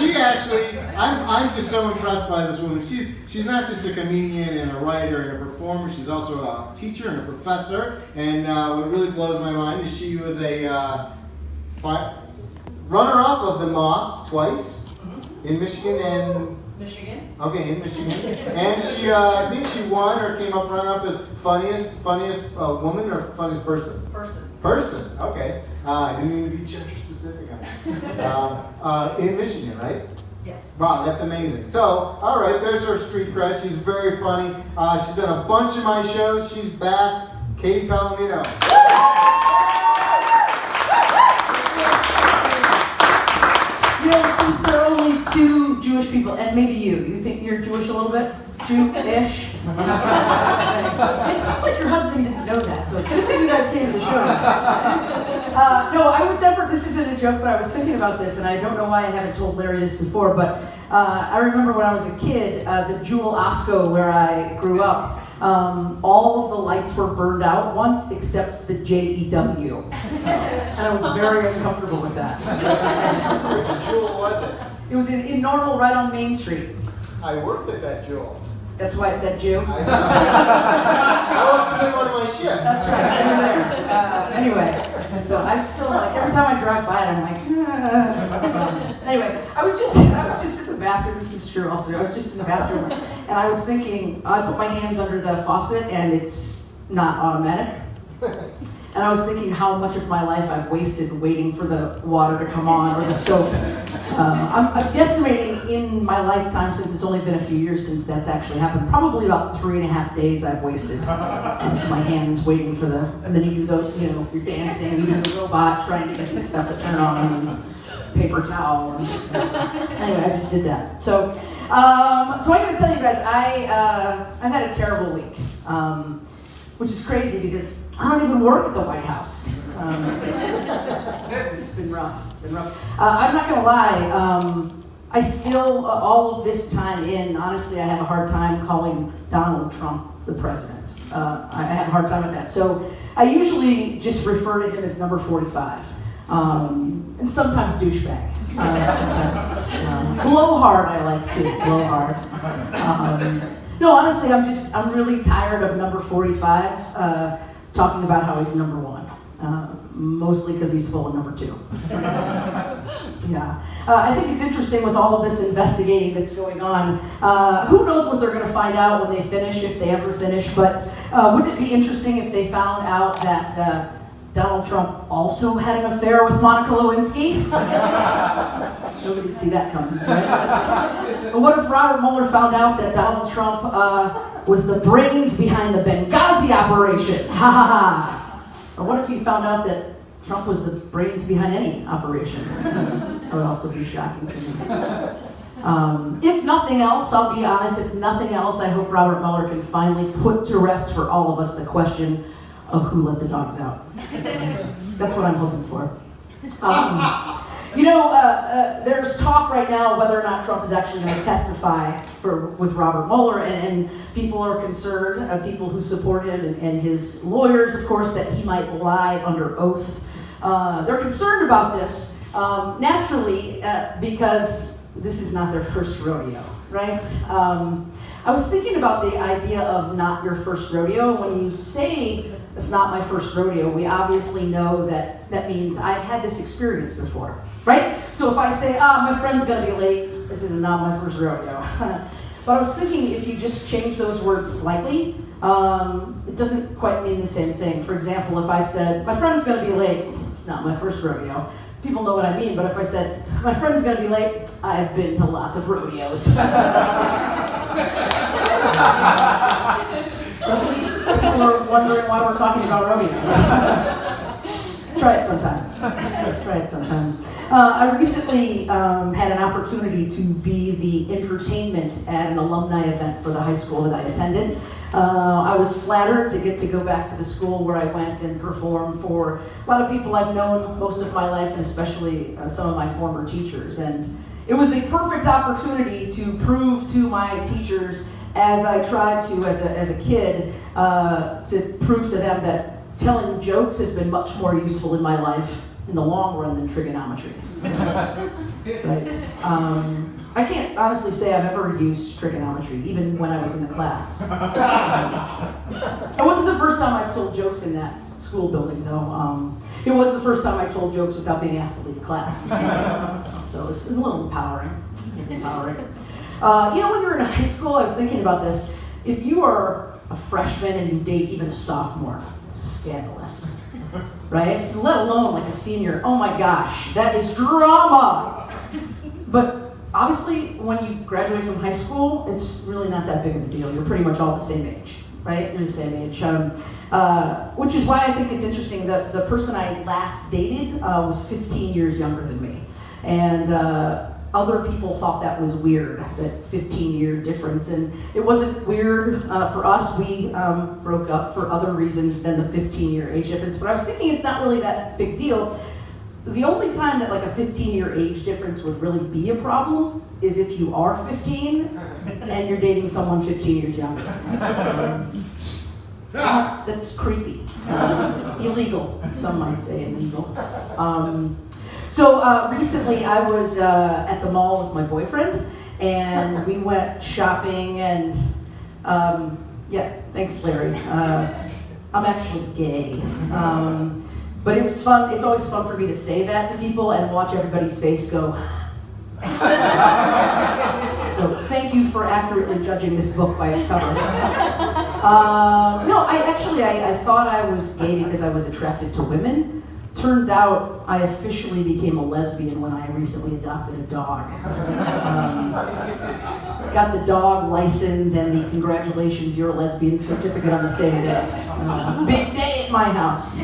she actually, I'm just so impressed by this woman. She's not just a comedian and a writer and a performer. She's also a teacher and a professor. And what really blows my mind is she was a runner-up of the Moth twice in Michigan and. Michigan. Okay, in Michigan. And she, I think she won or came up runner-up as funniest woman or funniest person? Person, okay. I didn't mean to be gender specific on that. In Michigan, right? Yes. Wow, that's amazing. So, all right, there's her street cred. She's very funny. She's done a bunch of my shows. She's back. Catye Palomino. You know, since there are only two Jewish people, and maybe you think you're Jewish a little bit? Jew-ish? It seems like your husband didn't know that, so it's good that you guys came to the show. No, I would never, this isn't a joke, but I was thinking about this, and I don't know why I haven't told Larry this before, but I remember when I was a kid, the Jewel Osco where I grew up, all of the lights were burned out once except the JEW. And I was very uncomfortable with that. Which Jewel was it? It was in Normal, right on Main Street. I worked at that Jewel. That's why it said Jew? I must have been one of my shifts. That's right, you were there. Anyway, so I'm still like, every time I drive by it, I'm like, Anyway, I was just in the bathroom, this is true also, I was just in the bathroom, and I was thinking, I put my hands under the faucet, and it's not automatic. And I was thinking how much of my life I've wasted waiting for the water to come on or the soap. I'm guesstimating in my lifetime, since it's only been a few years since that's actually happened, probably about 3.5 days I've wasted. Just my hands waiting for and then you do you're dancing, you do the robot trying to get the stuff to turn on, and paper towel. Anyway, I just did that. So I'm going to tell you guys, I've had a terrible week, which is crazy because I don't even work at the White House. It's been rough. I'm not gonna lie. I still, all of this time in, honestly, I have a hard time calling Donald Trump the president. I have a hard time with that. So I usually just refer to him as number 45, and sometimes douchebag. Sometimes blowhard. I like to blowhard. No, honestly, I'm really tired of number 45. Talking about how he's number 1, mostly because he's full of number 2. Yeah, I think it's interesting with all of this investigating that's going on. Who knows what they're going to find out when they finish, if they ever finish, but wouldn't it be interesting if they found out that Donald Trump also had an affair with Monica Lewinsky? Nobody'd see that coming, right? But what if Robert Mueller found out that Donald Trump was the brains behind the Benghazi operation? Ha ha ha! Or what if he found out that Trump was the brains behind any operation? That would also be shocking to me. If nothing else, I'll be honest, if nothing else, I hope Robert Mueller can finally put to rest for all of us the question of who let the dogs out. That's what I'm hoping for. There's talk right now whether or not Trump is actually going to testify with Robert Mueller, and people are concerned, people who support him and his lawyers, of course, that he might lie under oath. They're concerned about this, naturally, because this is not their first rodeo, right? I was thinking about the idea of not your first rodeo. When you say it's not my first rodeo, we obviously know that means I've had this experience before, right? So if I say, my friend's gonna be late, this is not my first rodeo. But I was thinking if you just change those words slightly, it doesn't quite mean the same thing. For example, if I said, my friend's gonna be late, it's not my first rodeo. People know what I mean, but if I said, my friend's gonna be late, I've been to lots of rodeos. Suddenly, people are wondering why we're talking about rodeos. Try it sometime. I recently had an opportunity to be the entertainment at an alumni event for the high school that I attended. I was flattered to get to go back to the school where I went and perform for a lot of people I've known most of my life, and especially some of my former teachers. And it was a perfect opportunity to prove to my teachers, as I tried to as a kid, to prove to them that telling jokes has been much more useful in my life in the long run than trigonometry. Right? I can't honestly say I've ever used trigonometry, even when I was in the class. It wasn't the first time I've told jokes in that school building, though. It was the first time I told jokes without being asked to leave class. So it was a little empowering. You know, when you're in high school, I was thinking about this. If you are a freshman and you date even a sophomore, scandalous. Right? So let alone like a senior. Oh my gosh, that is drama. But obviously, when you graduate from high school, it's really not that big of a deal. You're pretty much all the same age, right? You're the same age. Which is why I think it's interesting that the person I last dated was 15 years younger than me. And other people thought that was weird, that 15-year difference. And it wasn't weird for us. We broke up for other reasons than the 15-year age difference. But I was thinking it's not really that big deal. The only time that like a 15-year age difference would really be a problem is if you are 15 and you're dating someone 15 years younger. That's creepy. Illegal, some might say illegal. So recently I was at the mall with my boyfriend, and we went shopping, and yeah, thanks Larry. I'm actually gay. But it was fun. It's always fun for me to say that to people and watch everybody's face go. So thank you for accurately judging this book by its cover. No, I thought I was gay because I was attracted to women. Turns out I officially became a lesbian when I recently adopted a dog. Got the dog license and the congratulations, you're a lesbian certificate on the same day. Big day at my house.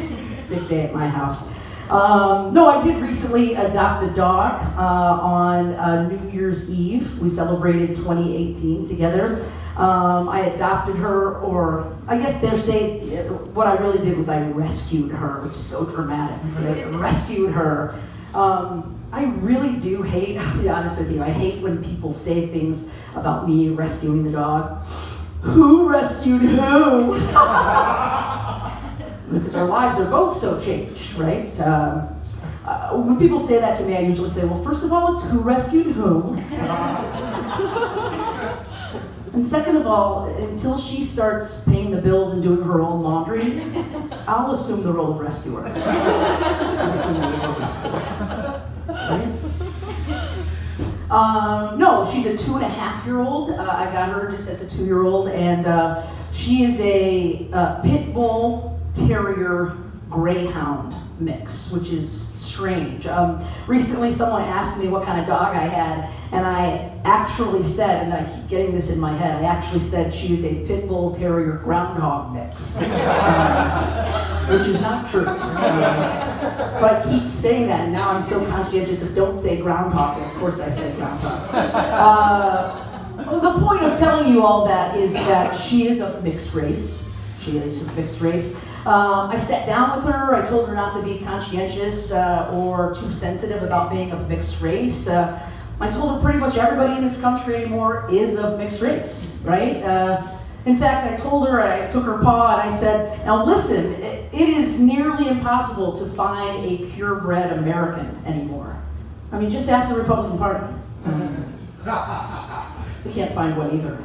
Big day at my house. No, I did recently adopt a dog on New Year's Eve. We celebrated 2018 together. I adopted her, or I guess they're saying what I really did was I rescued her, which is so dramatic. Right? Rescued her. I really do hate, I'll be honest with you, I hate when people say things about me rescuing the dog. Who rescued who? Because our lives are both so changed, right? When people say that to me, I usually say, well, first of all, it's who rescued whom. And second of all, until she starts paying the bills and doing her own laundry, I'll assume the role of rescuer. Right? No, she's a 2.5-year-old. I got her just as a 2-year-old, and she is a pit bull terrier greyhound mix, which is strange. Recently someone asked me what kind of dog I had, and I actually said, and I keep getting this in my head, I actually said she is a pit bull terrier groundhog mix, which is not true. But I keep saying that, and now I'm so conscientious of don't say groundhog, and of course I say groundhog. The point of telling you all that is that she is of mixed race. She is of mixed race. I sat down with her. I told her not to be conscientious or too sensitive about being of mixed race. I told her pretty much everybody in this country anymore is of mixed race, right? In fact, I told her, I took her paw and I said, now listen, it is nearly impossible to find a purebred American anymore. I mean, just ask the Republican Party. We can't find one either.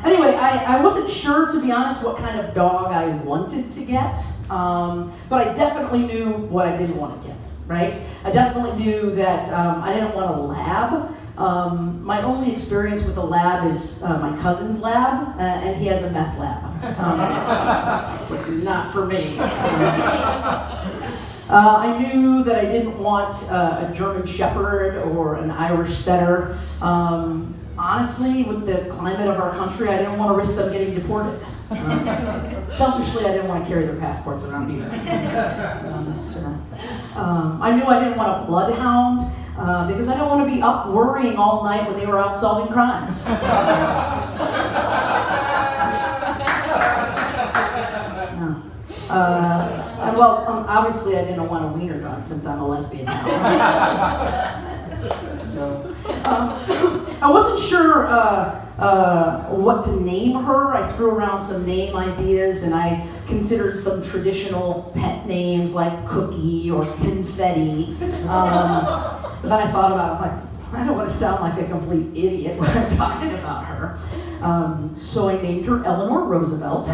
Anyway, I wasn't sure, to be honest, what kind of dog I wanted to get, but I definitely knew what I didn't want to get, right? I definitely knew that I didn't want a lab. My only experience with a lab is my cousin's lab, and he has a meth lab. Not for me. I knew that I didn't want a German Shepherd or an Irish Setter. Honestly, with the climate of our country, I didn't want to risk them getting deported. Selfishly, I didn't want to carry their passports around either. I knew I didn't want a bloodhound because I don't want to be up worrying all night when they were out solving crimes. And well, obviously, I didn't want a wiener dog since I'm a lesbian now. So. I wasn't sure what to name her. I threw around some name ideas, and I considered some traditional pet names like Cookie or Confetti. Then I thought about it, I'm like, I don't want to sound like a complete idiot when I'm talking about her. So I named her Eleanor Roosevelt.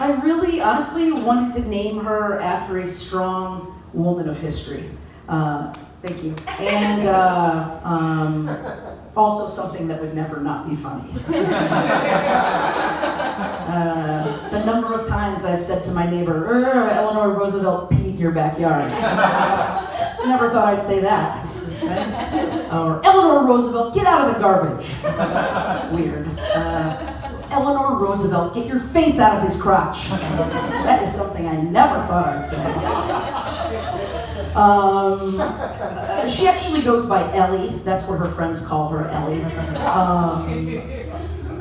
I really, honestly wanted to name her after a strong woman of history. Thank you. And also something that would never not be funny. The number of times I've said to my neighbor, Eleanor Roosevelt peed in your backyard. I never thought I'd say that. Right? Or Eleanor Roosevelt, get out of the garbage. It's weird. Eleanor Roosevelt, get your face out of his crotch. That is something I never thought I'd say. She actually goes by Ellie. That's what her friends call her, Ellie.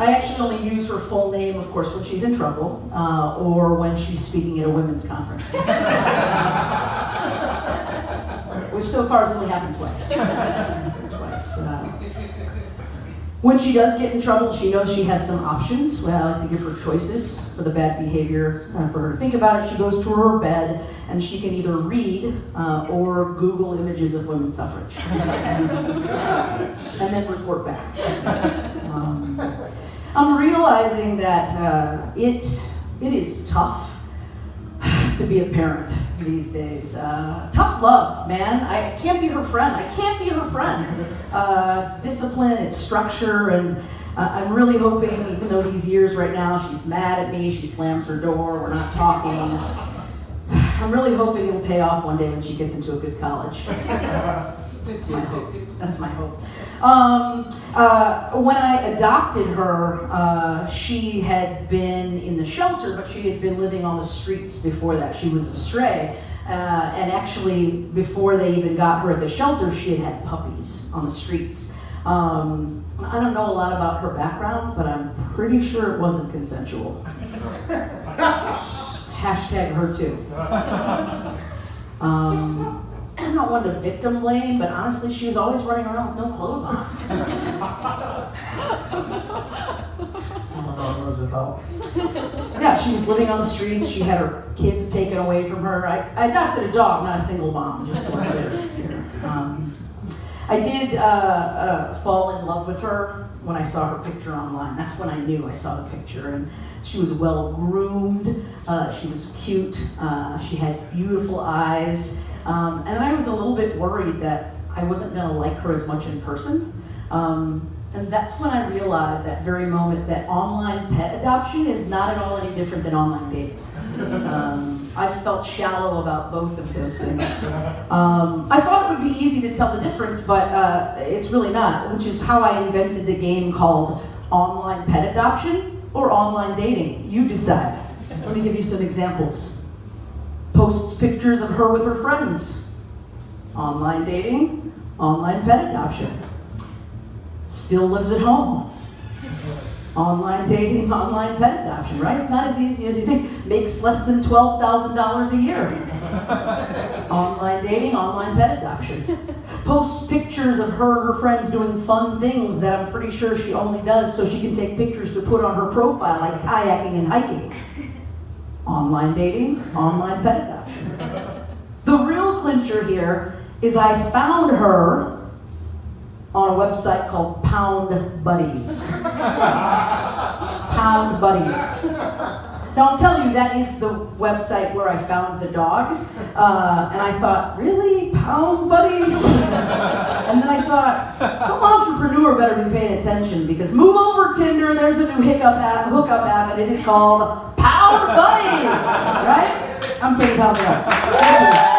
I actually only use her full name, of course, when she's in trouble or when she's speaking at a women's conference. Which so far has only happened twice. When she does get in trouble, she knows she has some options. Well, I like to give her choices for the bad behavior for her to think about it. She goes to her bed and she can either read or Google images of women's suffrage. And then report back. I'm realizing that it is tough to be a parent these days. Tough love, man. I can't be her friend. It's discipline, it's structure, and I'm really hoping, even though these years right now, she's mad at me, she slams her door, we're not talking. I'm really hoping it'll pay off one day when she gets into a good college. That's my hope. When I adopted her, she had been in the shelter, but she had been living on the streets before that. She was a stray. And actually, before they even got her at the shelter, she had had puppies on the streets. I don't know a lot about her background, but I'm pretty sure it wasn't consensual. Hashtag her too. I'm not one to victim blame, but honestly, she was always running around with no clothes on. Eleanor Roosevelt. Yeah, she was living on the streets. She had her kids taken away from her. I adopted a dog, not a single mom, just so I'm clear here. I did fall in love with her when I saw her picture online. That's when I knew I saw the picture. And she was well groomed. She was cute. She had beautiful eyes. And I was a little bit worried that I wasn't going to like her as much in person. And that's when I realized that very moment that online pet adoption is not at all any different than online dating. I felt shallow about both of those things. I thought it would be easy to tell the difference, but it's really not, which is how I invented the game called online pet adoption or online dating. You decide. Let me give you some examples. Posts pictures of her with her friends. Online dating, online pet adoption. Still lives at home. Online dating, online pet adoption, right? It's not as easy as you think. Makes less than $12,000 a year. Online dating, online pet adoption. Posts pictures of her and her friends doing fun things that I'm pretty sure she only does so she can take pictures to put on her profile, like kayaking and hiking. Online dating, online pet adoption. The real clincher here is I found her on a website called Pound Buddies. Pound Buddies. Now I'll tell you, that is the website where I found the dog. And I thought, really? Pound Buddies? And then I thought, some entrepreneur better be paying attention because move over Tinder, there's a new hookup app, and it is called Pound Buddies, right? I'm pretty pumped up.